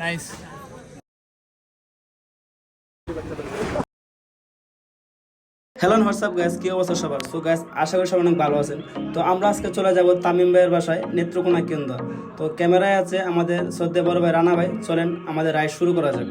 Nice. Hello WhatsApp guys, কি অবস্থা সবার? সো গাইস, আশা করি সবাই অনেক ভালো আছেন। তো আমরা আজকে চলে যাব তামিম ভাইয়ের বাসায়, নেত্রকোনা কেন্দ্র। তো ক্যামেরায় আছে আমাদের শ্রদ্ধেয় বড় ভাই রানা ভাই। চলেন আমাদের রাইড শুরু করা যাক।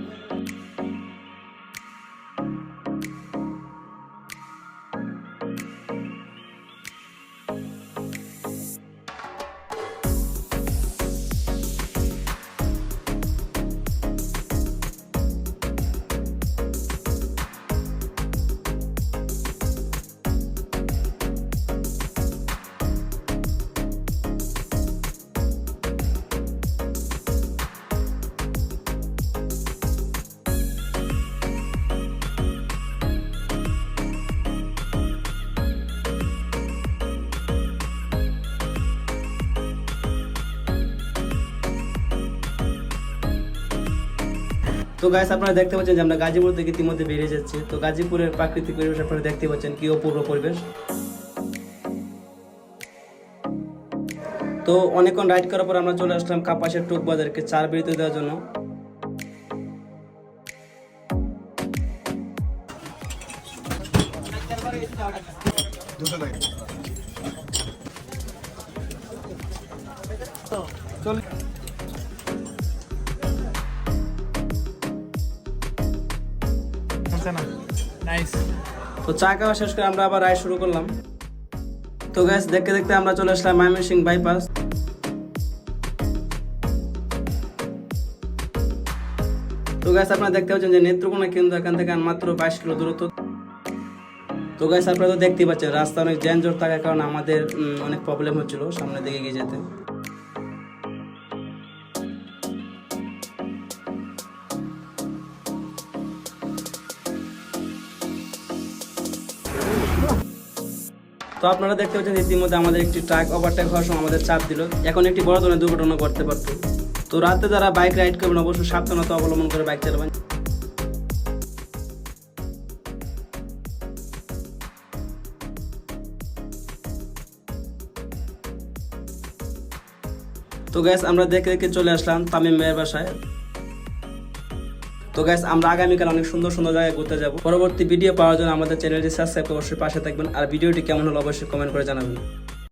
তো গাইস, আপনারা দেখতে পাচ্ছেন যে আমরা গাজীপুর থেকে ইতিমধ্যে বেরিয়ে যাচ্ছি। তো গাজীপুরের প্রাকৃতিক পরিবেশ আপনারা দেখতে পাচ্ছেন, কি অপূর্ব পরিবেশ। তো অনেকক্ষণ রাইড করার পর আমরা চলে আসলাম কাপাসের টুক বাজারকে চার বিরতি দেওয়ার জন্য। নাইস। তো চা খাওয়া শেষ করে আমরা আবার রাইড শুরু করলাম। তো গাইস, দেখতে দেখতে আমরা চলে আসলাম ময়মনসিংহ বাইপাস। তো গাইস, আপনারা দেখতে পাচ্ছেন যে নেত্রকোনা কেন্দ্র এখান থেকে মাত্র 22 কিলো দূরত্ব। তো গাইস, আপনারা তো দেখতেই পাচ্ছেন রাস্তা অনেক যানজট থাকার কারণে আমাদের অনেক প্রবলেম হচ্ছিল সামনের দিকে এগিয়ে যেতে। তো আপনারা দেখতে পাচ্ছেন ইতিমধ্যে আমাদের একটি ট্রাক ওভারটেক হওয়ার সময় আমাদের চাপ দিল। এখন একটি বড় ধরনের দুর্ঘটনা ঘটতে পারত। তো রাতে যারা বাইক রাইড করবেন অবশ্যই সাবধানতা অবলম্বন করে বাইক চালাবেন। তো গ্যাস, আমরা দেখে দেখে চলে আসলাম তামিম ভাইয়ের বাসায়। তো গ্যাস, আমরা আগামীকাল অনেক সুন্দর সুন্দর জায়গায় ঘুরতে যাব। পরবর্তী ভিডিও পাওয়ার জন্য আমাদের চ্যানেলটি সাবস্ক্রাইব করে অবশ্যই পাশে থাকবেন। আর ভিডিওটি কেমন হলো অবশ্যই কমেন্ট করে জানাবেন।